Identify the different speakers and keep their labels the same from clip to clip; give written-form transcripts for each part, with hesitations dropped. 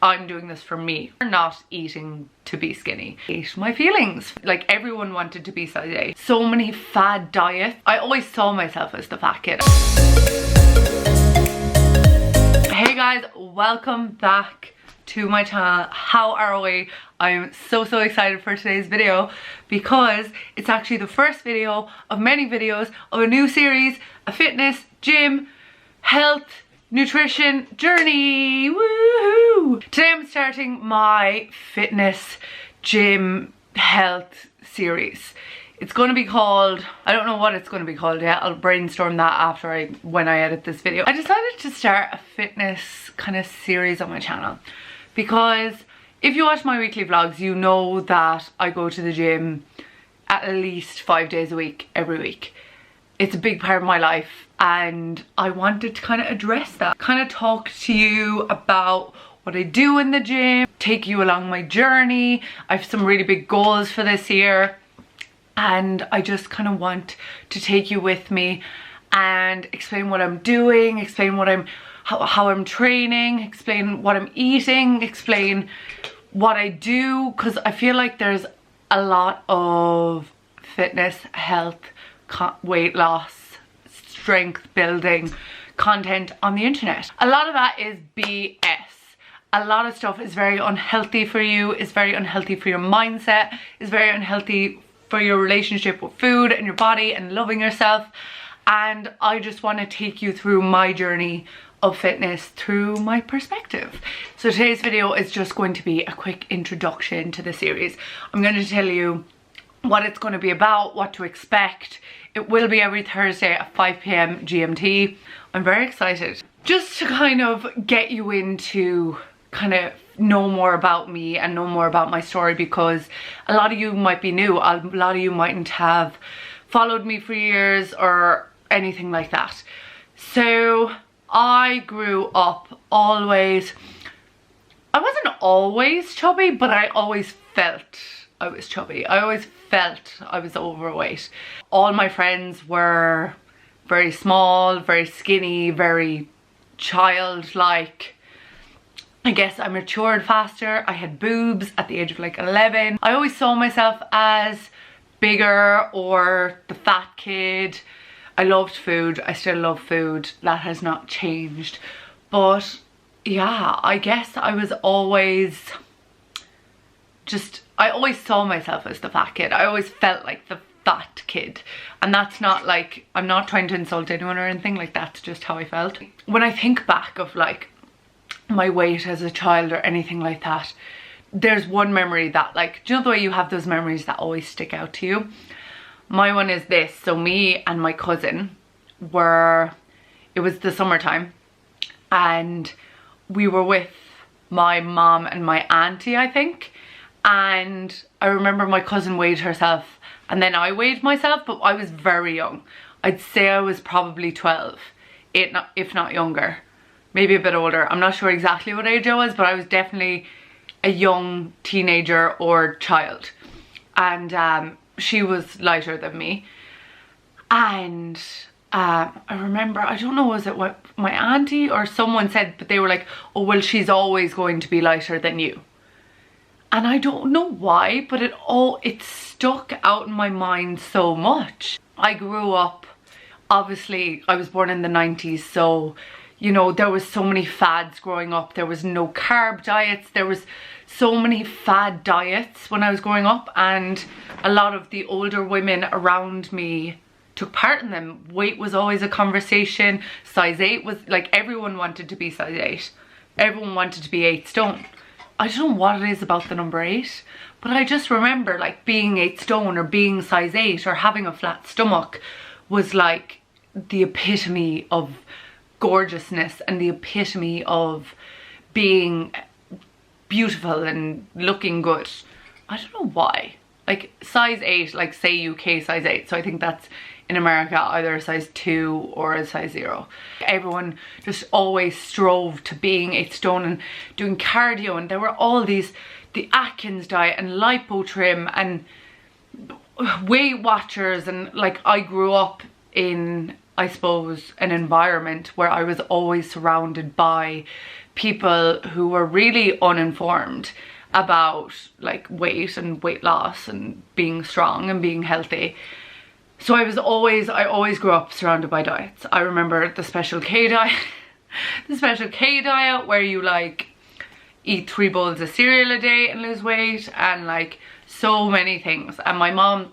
Speaker 1: I'm doing this for me. I'm not eating to be skinny. I hate my feelings. Like, everyone wanted to be size 8. So many fad diets. I always saw myself as the fat kid. Hey guys, welcome back to my channel. How are we? I'm so excited for today's video because it's actually the first video of many videos of a new series, a fitness, gym, health, nutrition journey. Woohoo! Today I'm starting my fitness, gym, health series. It's going to be called, I don't know what it's going to be called yet. I'll brainstorm that when I edit this video. I decided to start a fitness kind of series on my channel because if you watch my weekly vlogs, you know that I go to the gym at least 5 days a week, every week. It's a big part of my life and I wanted to kind of address that. Kind of talk to you about what I do in the gym, take you along my journey. I have some really big goals for this year and I just kind of want to take you with me and explain what I'm doing, explain what how I'm training, explain what I'm eating, explain what I do, because I feel like there's a lot of fitness, health, weight loss, strength building content on the internet. A lot of that is BS. A lot of stuff is very unhealthy for you, is very unhealthy for your mindset, is very unhealthy for your relationship with food and your body and loving yourself. And I just want to take you through my journey of fitness through my perspective. So today's video is just going to be a quick introduction to the series. I'm going to tell you what it's going to be about, what to expect. It will be every Thursday at 5 p.m. GMT. I'm very excited. Just to kind of get you into kind of know more about me and know more about my story, because a lot of you might be new. A lot of you mightn't have followed me for years or anything like that. So I grew up always, I wasn't always chubby, but I always felt I was chubby. I always felt I was overweight. All my friends were very small, very skinny, very childlike. I guess I matured faster. I had boobs at the age of like 11. I always saw myself as bigger or the fat kid. I loved food. I still love food. That has not changed. But yeah, I guess I was always I always saw myself as the fat kid. I always felt like the fat kid. And that's not like, I'm not trying to insult anyone or anything, like that's just how I felt. When I think back of like my weight as a child or anything like that, there's one memory that, like, do you know the way you have those memories that always stick out to you? My one is this. So me and my cousin it was the summertime and we were with my mom and my auntie, I think. And I remember my cousin weighed herself and then I weighed myself, but I was very young. I'd say I was probably 12, if not younger, maybe a bit older. I'm not sure exactly what age I was, but I was definitely a young teenager or child. And she was lighter than me. And I remember, I don't know, was it what my auntie or someone said, but they were like, oh well, she's always going to be lighter than you. And I don't know why, but it stuck out in my mind so much. I grew up, obviously I was born in the 90s, so you know, there was so many fads growing up. There was no carb diets. There was so many fad diets when I was growing up, and a lot of the older women around me took part in them. Weight was always a conversation. Size 8 was like, everyone wanted to be size 8. Everyone wanted to be 8 stone. I don't know what it is about the number 8, but I just remember like being 8 stone or being size 8 or having a flat stomach was like the epitome of gorgeousness and the epitome of being beautiful and looking good. I don't know why. Like size 8, like say UK size 8, so I think that's in America either a size 2 or a size 0. Everyone just always strove to being 8 stone and doing cardio, and there were all these, the Atkins diet and lipo trim and Weight Watchers, and like I grew up in, I suppose, an environment where I was always surrounded by people who were really uninformed about like weight and weight loss and being strong and being healthy. So I always grew up surrounded by diets. I remember the Special K diet, the Special K diet, where you like eat 3 bowls of cereal a day and lose weight, and like so many things. And my mom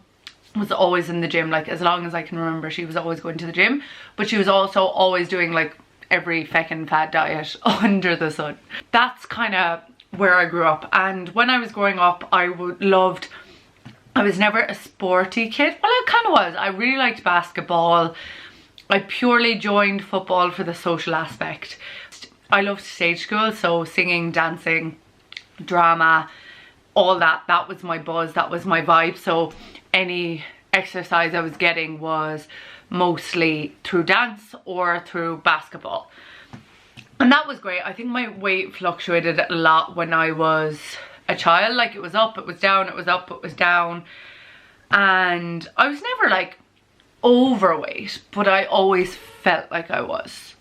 Speaker 1: was always in the gym, like as long as I can remember she was always going to the gym, but she was also always doing like every feckin' fad diet under the sun. That's kind of where I grew up. And when I was growing up, I was never a sporty kid. Well, I kind of was. I really liked basketball. I purely joined football for the social aspect. I loved stage school, so singing, dancing, drama, all that. That was my buzz, that was my vibe. So any exercise I was getting was mostly through dance or through basketball. And that was great. I think my weight fluctuated a lot when I was a child. Like it was up, it was down, it was up, it was down. And I was never like overweight, but I always felt like I was.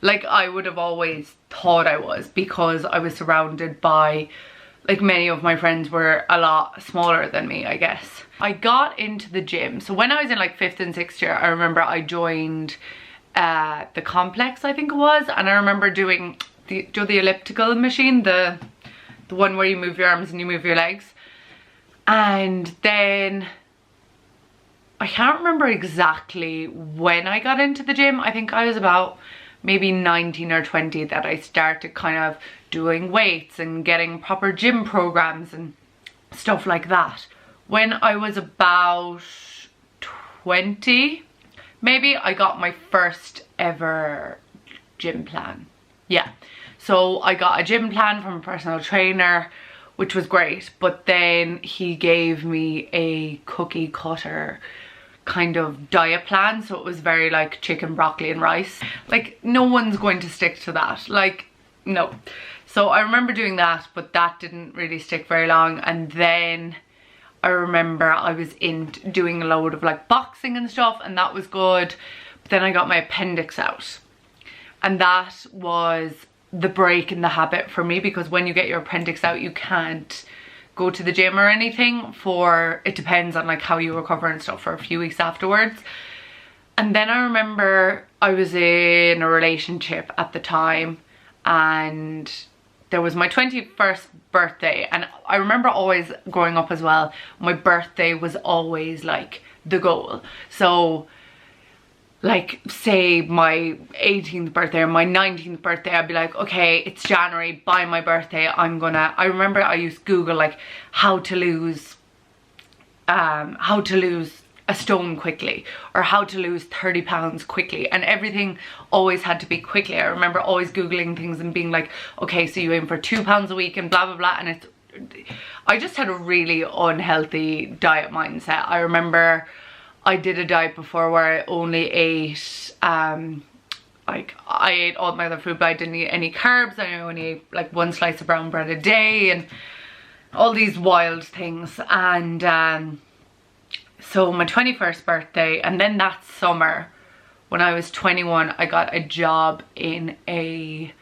Speaker 1: Like I would have always thought I was, because I was surrounded by, like, many of my friends were a lot smaller than me, I guess. I got into the gym. So when I was in like 5th and 6th year, I remember I joined the complex, I think it was, and I remember doing the elliptical machine, the one where you move your arms and you move your legs. And then I can't remember exactly when I got into the gym. I think I was about maybe 19 or 20 that I started kind of doing weights and getting proper gym programs and stuff like that. When I was about 20, maybe, I got my first ever gym plan. Yeah, so I got a gym plan from a personal trainer, which was great, but then he gave me a cookie cutter kind of diet plan. So it was very like chicken, broccoli and rice. Like no one's going to stick to that, like no. So I remember doing that, but that didn't really stick very long. And then I remember I was doing a load of like boxing and stuff, and that was good. But then I got my appendix out, and that was the break in the habit for me, because when you get your appendix out, you can't go to the gym or anything for, it depends on like how you recover and stuff, for a few weeks afterwards. And then I remember I was in a relationship at the time, and there was my 21st birthday, and I remember always growing up as well, my birthday was always like the goal. So like say my 18th birthday or my 19th birthday, I'd be like, okay, it's January, by my birthday I remember I used Google like how to lose a stone quickly, or how to lose 30 pounds quickly, and everything always had to be quickly. I remember always Googling things and being like, okay, so you aim for 2 pounds a week and blah blah blah. And I just had a really unhealthy diet mindset. I remember I did a diet before where I only ate like I ate all my other food, but I didn't eat any carbs. I only ate like 1 slice of brown bread a day and all these wild things. And so my 21st birthday, and then that summer when I was 21, I got a job in a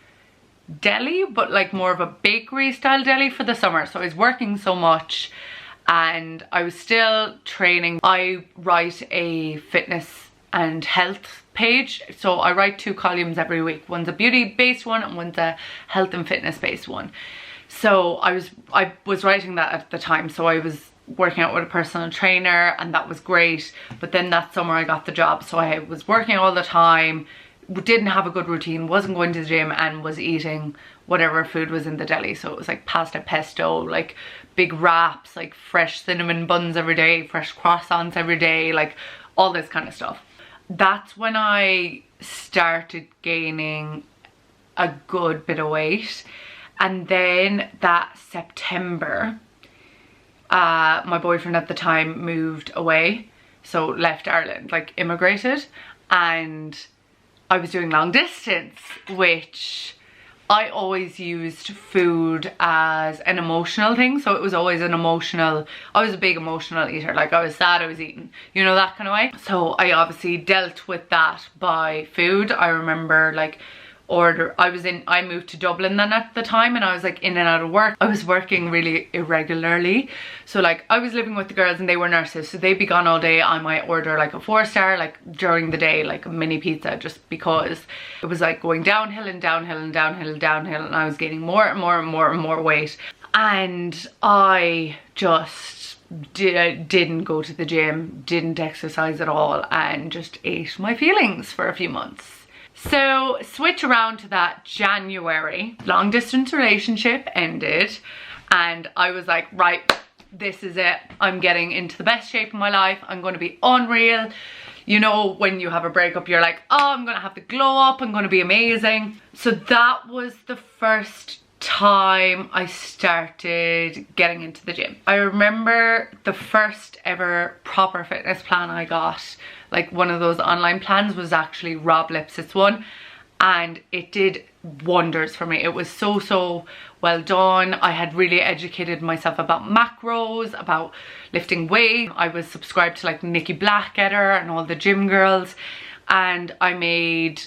Speaker 1: deli, but like more of a bakery style deli for the summer. So I was working so much and I was still training. I write a fitness and health page, so I write 2 columns every week. One's a beauty based one and one's a health and fitness based one. So I was writing that at the time, so I was working out with a personal trainer, and that was great. But then that summer I got the job, so I was working all the time, didn't have a good routine, wasn't going to the gym, and was eating whatever food was in the deli. So it was like pasta pesto, like big wraps, like fresh cinnamon buns every day, fresh croissants every day, like all this kind of stuff. That's when I started gaining a good bit of weight. And then that September, my boyfriend at the time moved away, so left Ireland, like immigrated, and I was doing long distance, which I always used food as an emotional thing. So it was always an emotional, I was a big emotional eater. Like I was sad, I was eating, you know, that kind of way. So I obviously dealt with that by food. I remember like order. I moved to Dublin then at the time, and I was like in and out of work. I was working really irregularly, so like I was living with the girls and they were nurses, so they'd be gone all day. I might order like a 4-star like during the day, like a mini pizza, just because it was like going downhill and downhill and downhill and downhill, and I was gaining more and more and more and more weight, and I just didn't go to the gym, didn't exercise at all, and just ate my feelings for a few months. So switch around to that January, long distance relationship ended, and I was like, right, this is it. I'm getting into the best shape of my life. I'm going to be unreal. You know, when you have a breakup, you're like, oh, I'm going to have the glow up. I'm going to be amazing. So that was the first time I started getting into the gym. I remember the first ever proper fitness plan I got, like one of those online plans, was actually Rob Lipsett's one, and it did wonders for me. It was so well done. I had really educated myself about macros, about lifting weight. I was subscribed to like Nikki Blackketter and all the gym girls, and I made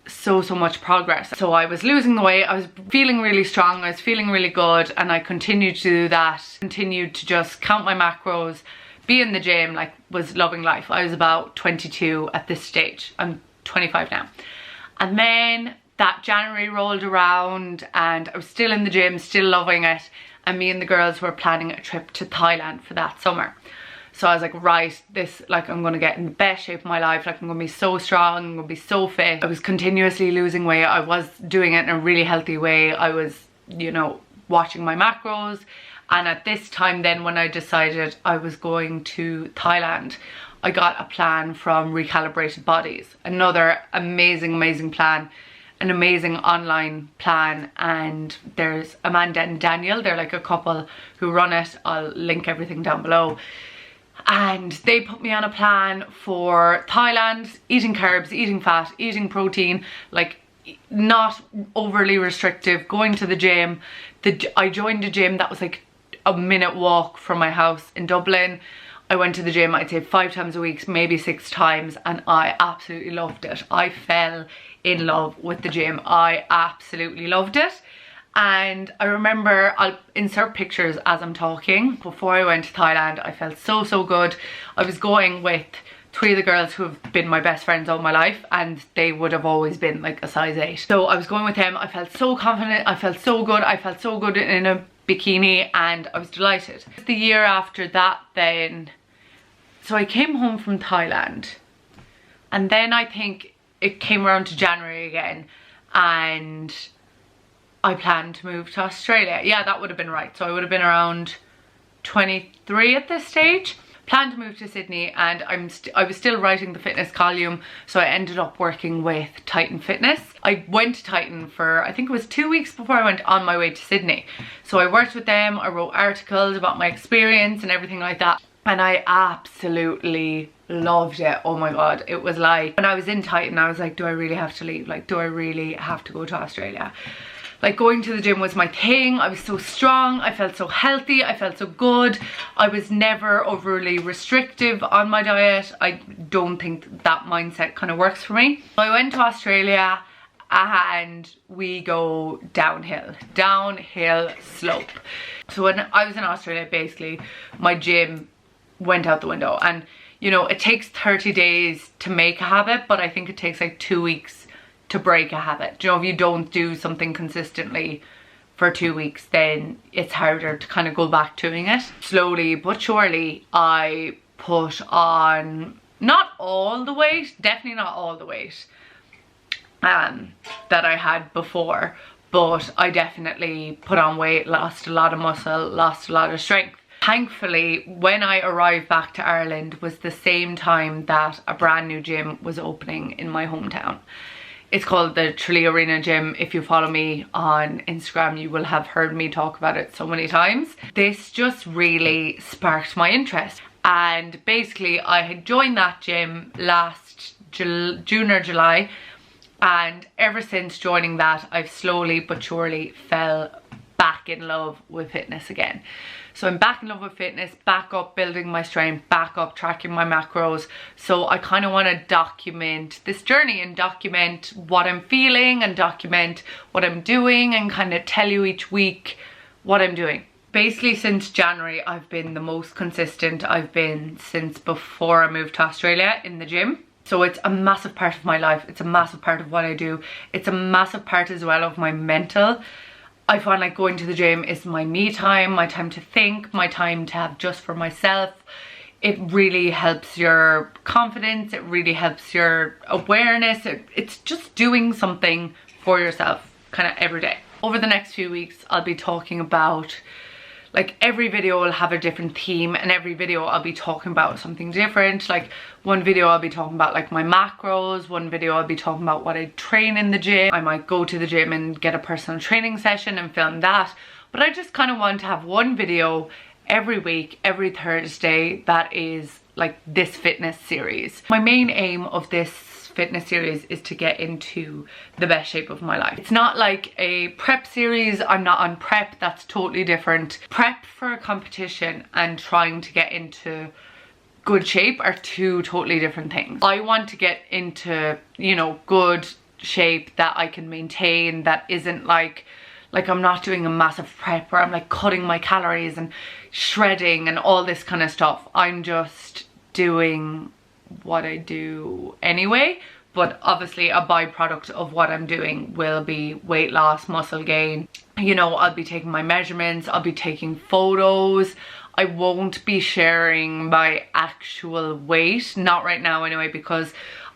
Speaker 1: so much progress. So I was losing the weight, I was feeling really strong, I was feeling really good, and I continued to do that, continued to just count my macros, be in the gym, like was loving life. I was about 22 at this stage. I'm 25 now. And then that January rolled around and I was still in the gym, still loving it, and me and the girls were planning a trip to Thailand for that summer. So I was like, right, this, like, I'm gonna get in the best shape of my life, like I'm gonna be so strong, I'm gonna be so fit. I was continuously losing weight. I was doing it in a really healthy way. I was, you know, watching my macros. And at this time then, when I decided I was going to Thailand, I got a plan from Recalibrated Bodies. Another amazing plan, an amazing online plan, and there's Amanda and Daniel, they're like a couple who run it. I'll link everything down below. And they put me on a plan for Thailand, eating carbs, eating fat, eating protein, like not overly restrictive, going to the gym. I joined a gym that was like a minute walk from my house in Dublin. I went to the gym, I'd say 5 times a week, maybe 6 times, and I absolutely loved it. I fell in love with the gym. I absolutely loved it. And I remember, I'll insert pictures as I'm talking. Before I went to Thailand, I felt so good. I was going with 3 of the girls who have been my best friends all my life, and they would have always been like a size 8. So I was going with them. I felt so confident, I felt so good. I felt so good in a bikini, and I was delighted. The year after that then, so I came home from Thailand, and then I think it came around to January again, and I planned to move to Australia. Yeah, that would have been right. So I would have been around 23 at this stage. Planned to move to Sydney, and I was still writing the fitness column, so I ended up working with Titan Fitness. I went to Titan for, I think it was 2 weeks before I went on my way to Sydney. So I worked with them, I wrote articles about my experience and everything like that. And I absolutely loved it. Oh my god, it was like, when I was in Titan, I was like, do I really have to leave? Like, do I really have to go to Australia? Like, going to the gym was my thing. I was so strong, I felt so healthy, I felt so good. I was never overly restrictive on my diet. I don't think that mindset kind of works for me. So I went to Australia, and we go downhill slope. So when I was in Australia, basically my gym went out the window, and you know, it takes 30 days to make a habit, but I think it takes like 2 weeks to break a habit. You know, if you don't do something consistently for 2 weeks, then it's harder to kind of go back doing it. Slowly but surely I put on, not all the weight, definitely not all the weight that I had before, but I definitely put on weight, lost a lot of muscle, lost a lot of strength. Thankfully, when I arrived back to Ireland was the same time that a brand new gym was opening in my hometown. It's called the Tralee Arena Gym. If you follow me on Instagram, you will have heard me talk about it so many times. This just really sparked my interest. And basically, I had joined that gym last June or July. And ever since joining that, I've slowly but surely fell back in love with fitness again. So I'm back in love with fitness, back up building my strength, back up tracking my macros. So I kind of want to document this journey and document what I'm feeling and document what I'm doing and kind of tell you each week what I'm doing. Basically since January I've been the most consistent I've been since before I moved to Australia in the gym. So it's a massive part of my life. It's a massive part of what I do. It's a massive part as well of my mental. I find like going to the gym is my me time, my time to think, my time to have just for myself. It really helps your confidence. It really helps your awareness. It's just doing something for yourself kind of every day. Over the next few weeks, I'll be talking about, like, every video will have a different theme, and every video I'll be talking about something different. Like one video I'll be talking about like my macros, one video I'll be talking about what I train in the gym. I might go to the gym and get a personal training session and film that. But I just kind of want to have one video every week, every Thursday, that is like this fitness series. My main aim of this fitness series is to get into the best shape of my life. It's not like a prep series. I'm not on prep. That's totally different. Prep for a competition and trying to get into good shape are two totally different things. I want to get into, you know, good shape that I can maintain, that isn't like I'm not doing a massive prep where I'm like cutting my calories and shredding and all this kind of stuff. I'm just doing what I do anyway, but obviously a byproduct of what I'm doing will be weight loss, muscle gain. You know, I'll be taking my measurements, I'll be taking photos. I won't be sharing my actual weight, not right now anyway, because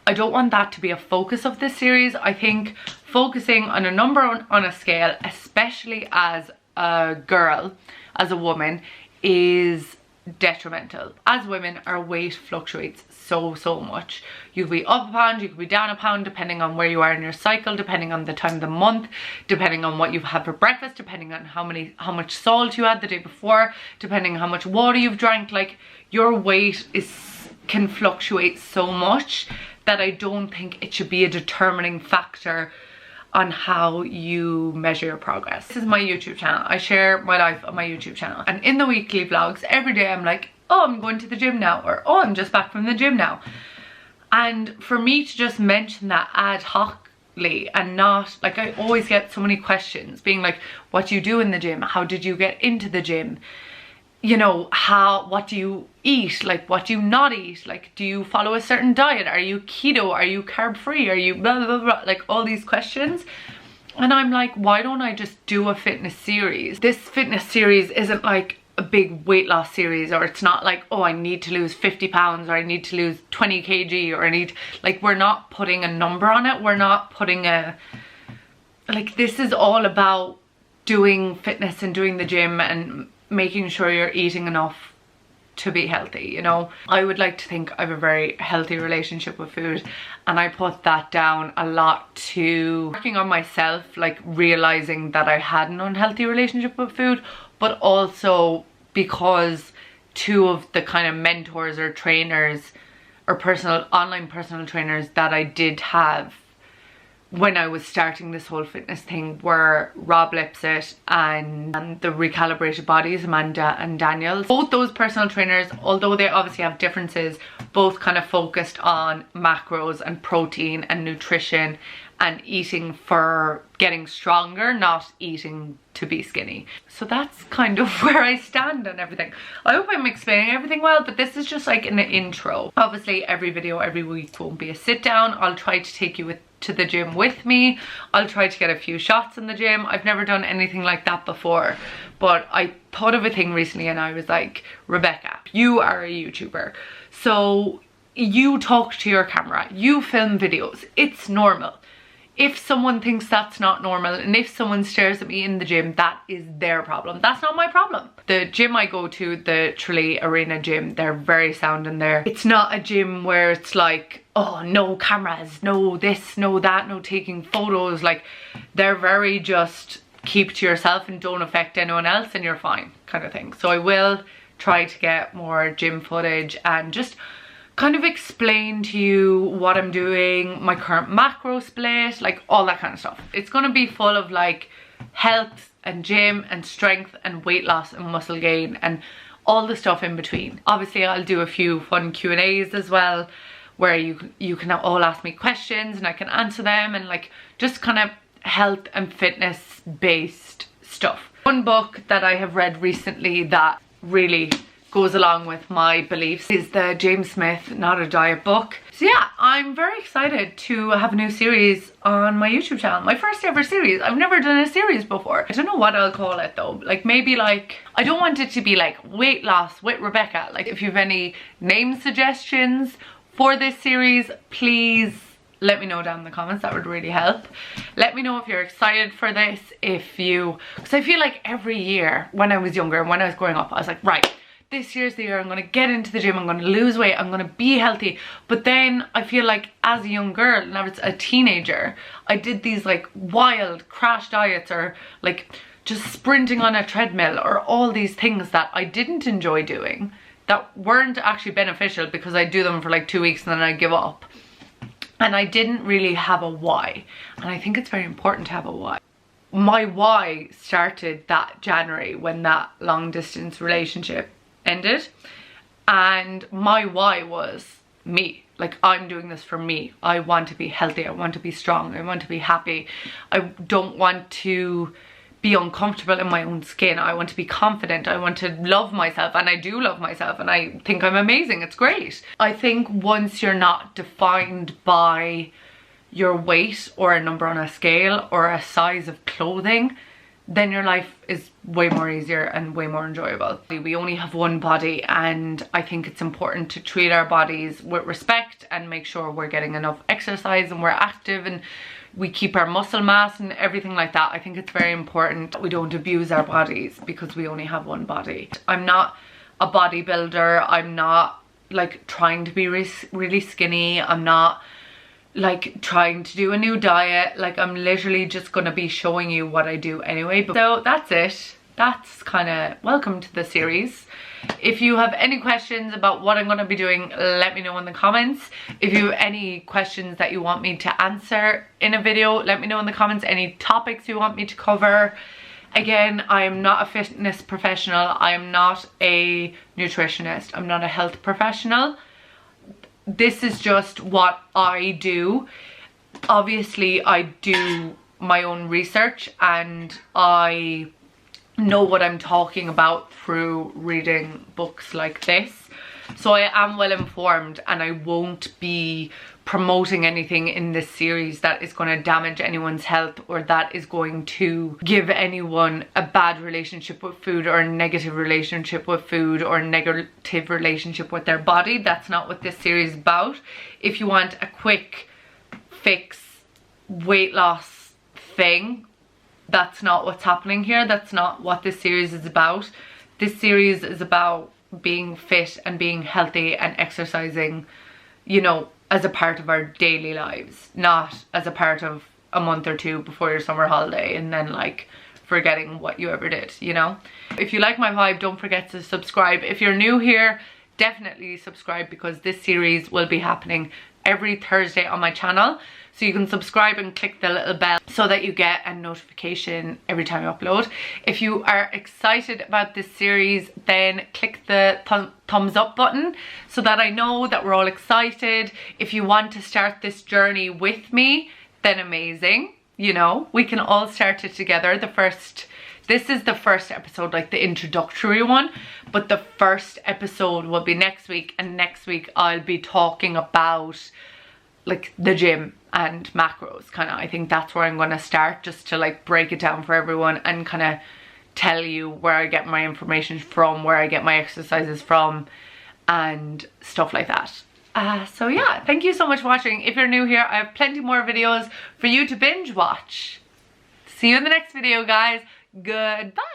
Speaker 1: I don't want that to be a focus of this series. I think focusing on a number on a scale, especially as a girl, as a woman, is detrimental. As women, our weight fluctuates so much. You could be up a pound, you could be down a pound, depending on where you are in your cycle, depending on the time of the month, depending on what you've had for breakfast, depending on how much salt you had the day before, depending on how much water you've drank. Like, your weight can fluctuate so much that I don't think it should be a determining factor on how you measure your progress. This is my YouTube channel. I share my life on my YouTube channel, and in the weekly vlogs every day I'm like, oh, I'm going to the gym now, or oh, I'm just back from the gym now. And for me to just mention that ad hocly and not, like, I always get so many questions being like, what do you do in the gym? How did you get into the gym? You know, what do you eat? Like, what do you not eat? Like, do you follow a certain diet? Are you keto? Are you carb free? Are you blah, blah, blah, like all these questions. And I'm like, why don't I just do a fitness series? This fitness series isn't like a big weight loss series, or it's not like, oh, I need to lose 50 pounds, or I need to lose 20 kg, or I need, like, we're not putting a number on it. We're not putting a, like, this is all about doing fitness and doing the gym and making sure you're eating enough to be healthy, you know. I would like to think I have a very healthy relationship with food, and I put that down a lot to working on myself, like realizing that I had an unhealthy relationship with food, but also because two of the kind of mentors or trainers or online personal trainers that I did have when I was starting this whole fitness thing were Rob Lipsett and the Recalibrated Bodies, Amanda and Daniel. Both those personal trainers, although they obviously have differences, both kind of focused on macros and protein and nutrition and eating for getting stronger, not eating to be skinny. So that's kind of where I stand on everything. I hope I'm explaining everything well, but this is just like an intro. Obviously every video every week won't be a sit down. I'll try to take you to the gym with me. I'll try to get a few shots in the gym. I've never done anything like that before, but I thought of a thing recently and I was like, Rebecca, you are a YouTuber, so you talk to your camera, you film videos, it's normal. If someone thinks that's not normal, and if someone stares at me in the gym, that is their problem. That's not my problem. The gym I go to, the Tralee Arena gym, they're very sound in there. It's not a gym where it's like, oh, no cameras, no this, no that, no taking photos. Like, they're very just keep to yourself and don't affect anyone else and you're fine kind of thing. So I will try to get more gym footage and just kind of explain to you what I'm doing, my current macro split, like all that kind of stuff. It's gonna be full of like health and gym and strength and weight loss and muscle gain and all the stuff in between. Obviously I'll do a few fun Q&As as well, where you can all ask me questions and I can answer them, and like just kind of health and fitness based stuff. One book that I have read recently that really goes along with my beliefs is the James Smith Not a Diet book. So yeah, I'm very excited to have a new series on my YouTube channel. My first ever series. I've never done a series before. I don't know what I'll call it though. Like maybe like, I don't want it to be like weight loss with Rebecca. Like if you have any name suggestions for this series, please let me know down in the comments. That would really help. Let me know if you're excited for this, because I feel like every year when I was younger, when I was growing up, I was like, right, this year's the year I'm going to get into the gym, I'm going to lose weight, I'm going to be healthy. But then I feel like as a young girl and I was a teenager, I did these like wild crash diets, or like just sprinting on a treadmill, or all these things that I didn't enjoy doing, that weren't actually beneficial, because I do them for like 2 weeks and then I give up. And I didn't really have a why. And I think it's very important to have a why. My why started that January when that long distance relationship ended, and my why was me. Like, I'm doing this for me. I want to be healthy, I want to be strong, I want to be happy, I don't want to be uncomfortable in my own skin, I want to be confident, I want to love myself, and I do love myself, and I think I'm amazing. It's great. I think once you're not defined by your weight or a number on a scale or a size of clothing, then your life is way more easier and way more enjoyable. We only have one body, and I think it's important to treat our bodies with respect and make sure we're getting enough exercise and we're active and we keep our muscle mass and everything like that. I think it's very important that we don't abuse our bodies because we only have one body. I'm not a bodybuilder. I'm not like trying to be really skinny. I'm not like trying to do a new diet. Like, I'm literally just gonna be showing you what I do anyway. So that's it. That's kind of welcome to the series. If you have any questions about what I'm going to be doing, let me know in the comments. If you have any questions that you want me to answer in a video, let me know in the comments. Any topics you want me to cover. Again, I am not a fitness professional. I am not a nutritionist. I'm not a health professional. This is just what I do. Obviously, I do my own research and I know what I'm talking about through reading books like this. So I am well informed, and I won't be promoting anything in this series that is going to damage anyone's health, or that is going to give anyone a bad relationship with food, or a negative relationship with food, or a negative relationship with their body. That's not what this series is about. If you want a quick fix weight loss thing, that's not what's happening here. That's not what this series is about. This series is about being fit and being healthy and exercising, you know, as a part of our daily lives, not as a part of a month or two before your summer holiday and then like forgetting what you ever did, you know. If you like my vibe, don't forget to subscribe. If you're new here, definitely subscribe, because this series will be happening every Thursday on my channel. So you can subscribe and click the little bell so that you get a notification every time you upload. If you are excited about this series, then click the thumbs up button so that I know that we're all excited. If you want to start this journey with me, then amazing. You know, we can all start it together. This is the first episode, like the introductory one, but the first episode will be next week, and next week I'll be talking about like the gym and macros, kind of. I think that's where I'm going to start, just to like break it down for everyone and kind of tell you where I get my information from, where I get my exercises from, and stuff like that. So yeah, thank you so much for watching. If you're new here, I have plenty more videos for you to binge watch. See you in the next video, guys. Goodbye.